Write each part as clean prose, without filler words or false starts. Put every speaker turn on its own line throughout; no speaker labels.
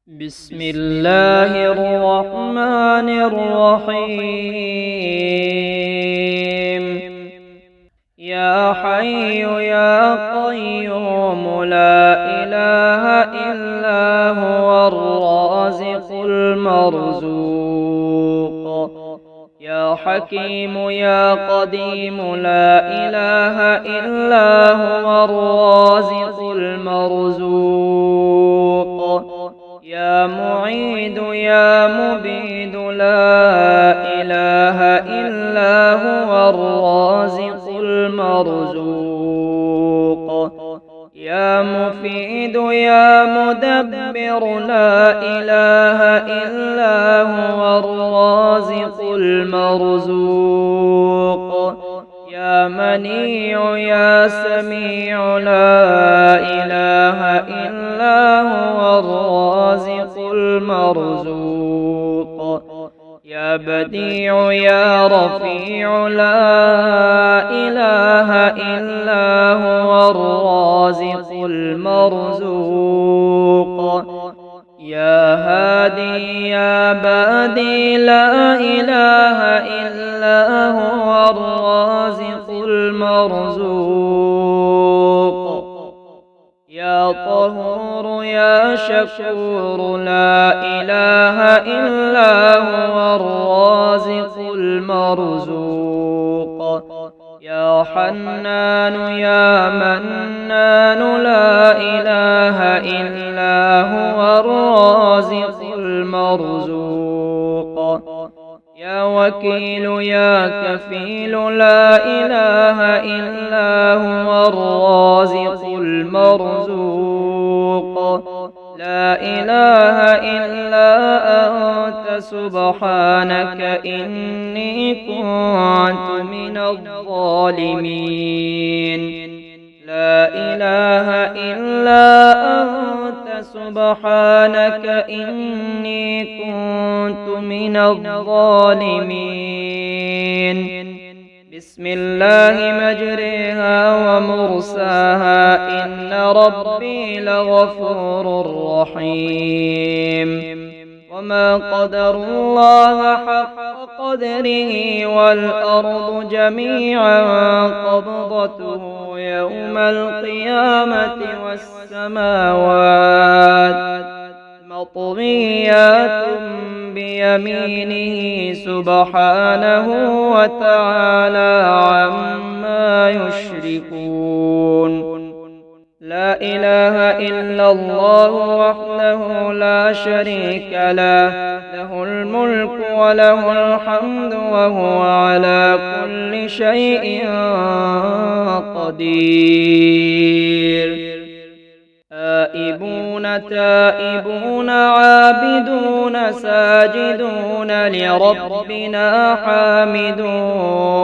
بسم الله الرحمن الرحيم. يا حي يا قيوم لا إله إلا هو الرازق المرزوق. يا حكيم يا قديم لا إله إلا هو الرازق المرزوق. يا معيد يا مبيد لا إله إلا هو الرازق المرزوق. يا مفيد يا مدبر لا إله إلا هو الرازق المرزوق. يا منيع يا سميع لا إله إلا هو الرازق المرزوق. يا بديع يا رفيع لا إله إلا هو الرازق المرزوق. يا هادي يا بادي لا إله إلا هو الرازق المرزوق. يا طهور يا شكور لا إله إلا هو الرازق المرزوق. يا حنان يا منان لا إله إلا هو الرازق المرزوق. يا وكيل يا كفيل لا إله إلا هو الرازق المرزوق. لا إله إلا أنت سبحانك إني كنت من الظالمين. لا إله إلا أنت سبحانك إني كنت من الظالمين. بسم الله مجريها ومرساها إن ربي لغفور رحيم. وما قدروا الله حق قدره والأرض جميعا قبضته يوم القيامة والسماوات مطويات بيمينه سبحانه وتعالى عما يشركون. لا إله إلا الله وحده لا شريك له. له الملك وله الحمد وهو على كل شيء قدير. آئبون تائبون عابدون ساجدون لربنا حامدون.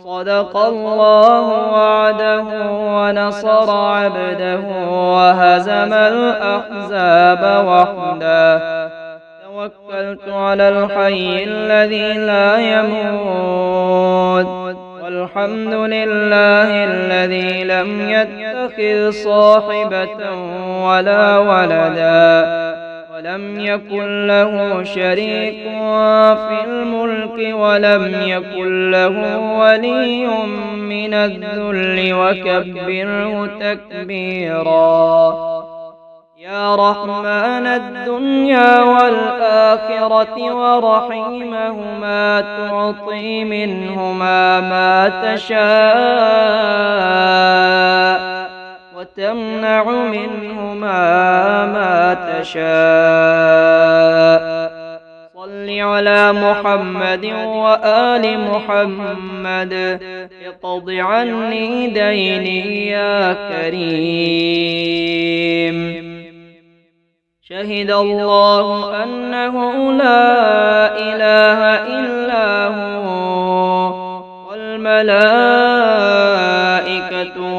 صدق الله وعده ونصر عبده وهزم الأحزاب وحده. توكلت على الحي الذي لا يموت والحمد لله الذي لم يتخذ صاحبة ولا ولدا ولم يكن له شريك في الملك ولم يكن له ولي من الذل وكبره تكبيرا. يا رحمن الدنيا والآخرة ورحيمهما تعطي منهما ما تشاء وتمنع منهما ما تشاء. صل على محمد وآل محمد اقض عني ديني يا كريم. شهد الله أنه لا إله إلا هو والملائكة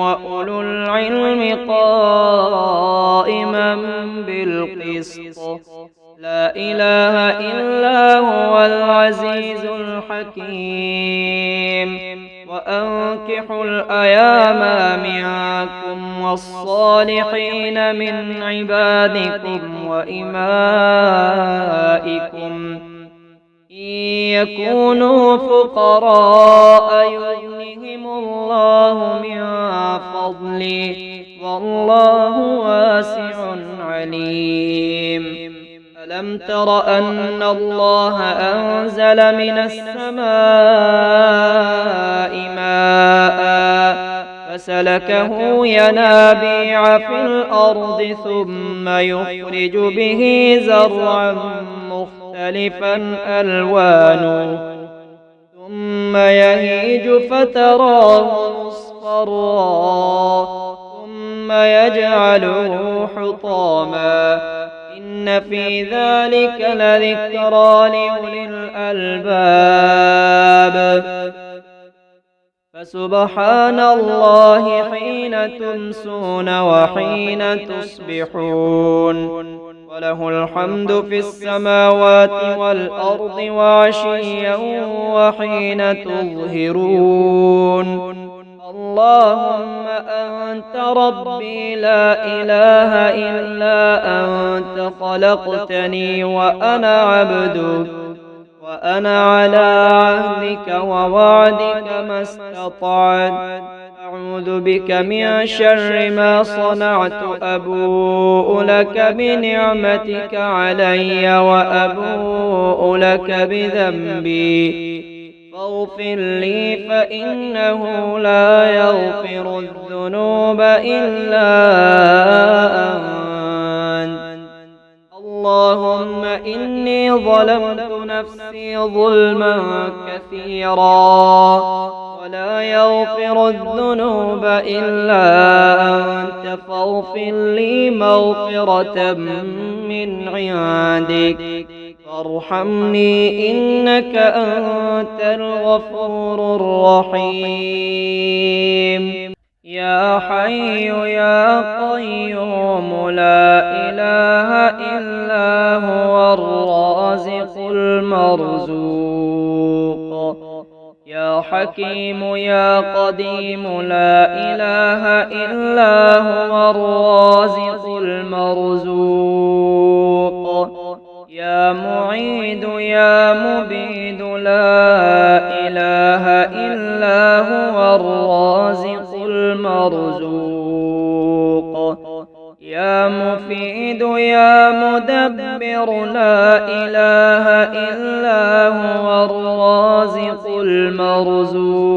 وأولو العلم قائما بالقسط. لا إله إلا هو العزيز الحكيم. وأنكحوا الأيام منكم والصالحين من عبادكم وإمائكم إن يكونوا فقراء يغنهم الله من فضله والله واسع عليم. ألم تر أن الله أنزل من السماء ماء فسلكه ينابيع في الأرض ثم يخرج به زرعا مختلفا ألوانه ثم يهيج فتراه مصفرا ثم يجعله حطاما إن في ذلك لذكرى لأولي الألباب. فسبحان الله حين تمسون وحين تصبحون وله الحمد في السماوات والأرض وعشيا وحين تظهرون. اللهم أنت ربي لا إله إلا أنت خلقتني وأنا عبدك وأنا على عهدك ووعدك ما استطعت. أعوذ بك من شر ما صنعت أبوء لك بنعمتك علي وأبوء لك بذنبي فاغفر لي فإنه لا يغفر الذنوب إلا أنت. اللهم إني ظلمت نفسي ظلما كثيرا ولا يغفر الذنوب إلا أنت فاغفر لي مغفرة من عندك وارحمني إنك أنت الغفور الرحيم. يا حي يا قيوم لا إله إلا هو الرازق المرزوق. يا حكيم يا قديم لا إله إلا هو الرازق المرزوق. يا معيد يا مبيد لا إله إلا هو الرازق المرزوق. يا مفيد يا مدبر لا إله إلا هو الرازق المرزوق.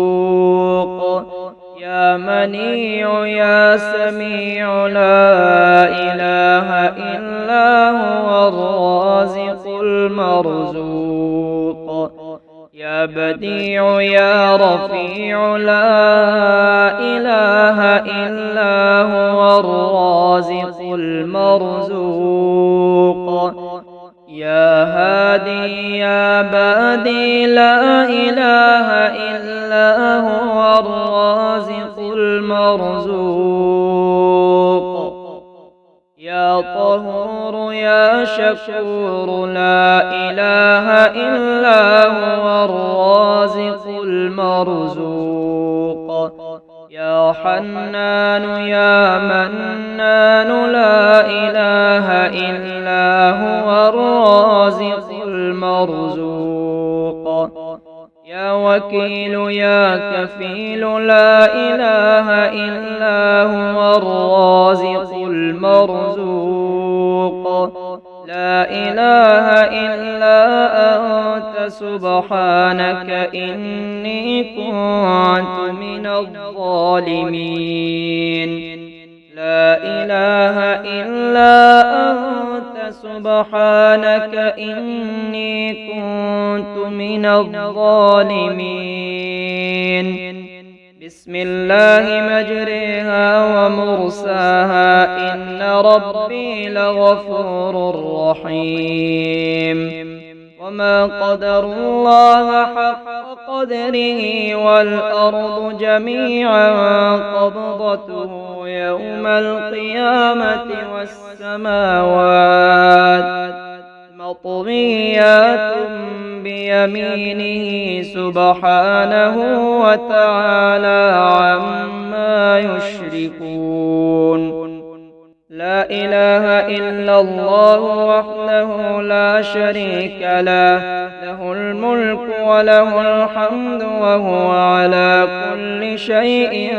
يا منيع يا سميع لا إله إلا هو الرازق المرزوق. يا بديع يا رفيع لا إله إلا هو الرازق المرزوق. يا هادي يا بادي لا إله إلا هو الرازق المرزوق. يا طهور يا شكور لا إله إلا هو الرازق المرزوق. يا حنان يا منان لا إله إلا هو الرازق المرزوق. يا وكيل يا كفيل لا إله إلا هو الرازق المرزوق. لا إله إلا أنت سبحانك إني كنت من الظالمين. لا إله إلا أنت سبحانك إني كنت من الظالمين. بسم الله مجريها ومرساها إن ربي لغفور رحيم. وما قدر الله حق قدره والأرض جميعا قبضته يوم القيامة والسماوات مطويات بيمينه سبحانه وتعالى عما يشركون. إله إلا الله وحده لا شريك له، له الملك وله الحمد وهو على كل شيء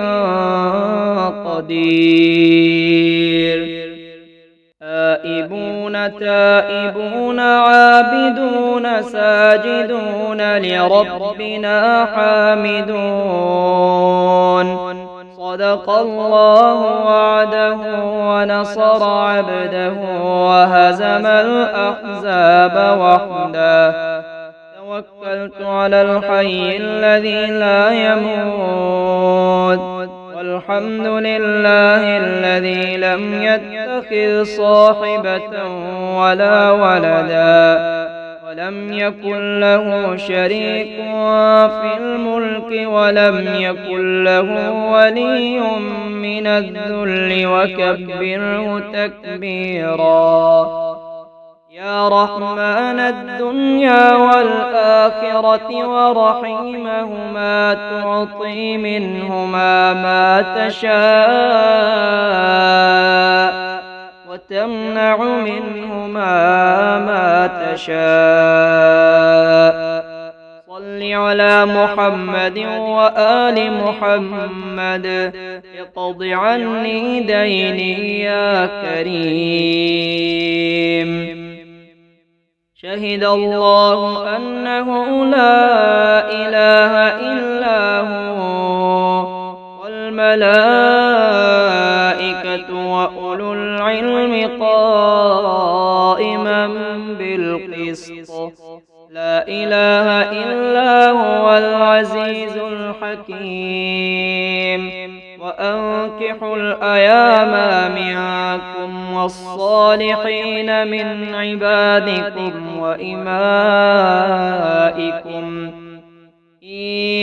قدير. آئبون تائبون عابدون ساجدون لربنا حامدون. صدق الله وعده ونصر عبده وهزم الأحزاب وحده. توكلت على الحي الذي لا يموت، والحمد لله الذي لم يتخذ صاحبة ولا ولدا، ولم يكن له شريك في الملك، ولم يكن له ولي من الذل، وكبره تكبيرا. يا رحمن الدنيا والآخرة ورحيمهما، تعطي منهما ما تشاء وتمنع منهما ما تشاء. صل على محمد وآل محمد، اقض عني ديني يا كريم. شهد الله أنه لا إله إلا هو، والملائكة وأولو العلم قائما بالقسط. لا إله إلا هو العزيز الحكيم. وأنكحوا الأيام منكم والصالحين من عبادكم وإمائكم، إن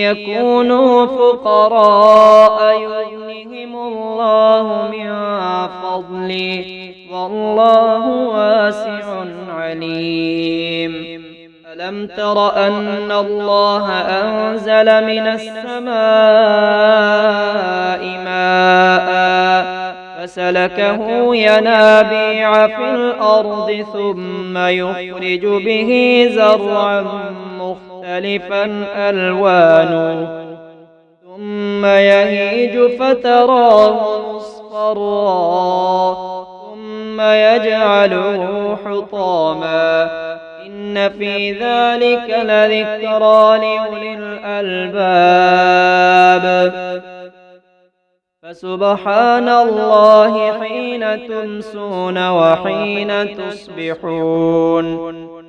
يكونوا فقراء يغنهم الله من فضله، والله واسع عليم. ألم تر أن الله أنزل من السماء ماء فسلكه ينابيع في الأرض، ثم يخرج به زرعا مختلفا ألوانه، ثم يهيج فتراه مصفرا، ثم يجعله حطاما. إن في ذلك لذكرى لأولي الألباب. فسبحان الله حين تمسون وحين تصبحون،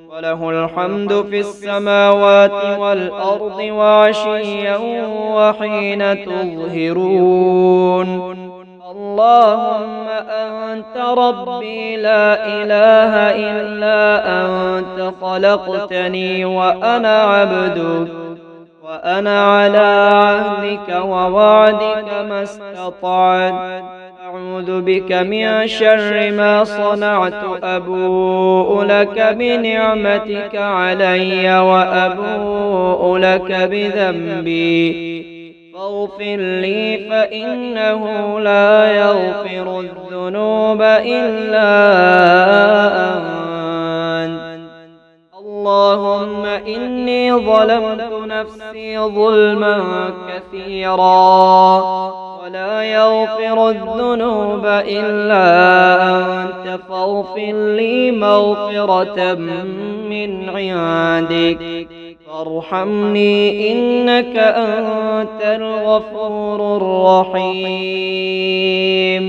وله الحمد في السماوات والأرض وعشيا وحين تظهرون. اللهم أنت ربي لا إله إلا أنت، خلقتني وأنا عبدك، وأنا على عهدك ووعدك ما استطعت. أعوذ بك من شر ما صنعت، أبوء لك بنعمتك علي وأبوء لك بذنبي، فاغفر لي فإنه لا يغفر الذنوب إلا أنت. اللهم إني ظلمت نفسي ظلما كثيرا، ولا يغفر الذنوب إلا أنت، فاغفر لي مغفرة من عندك، فارحمني إنك أنت الغفور الرحيم.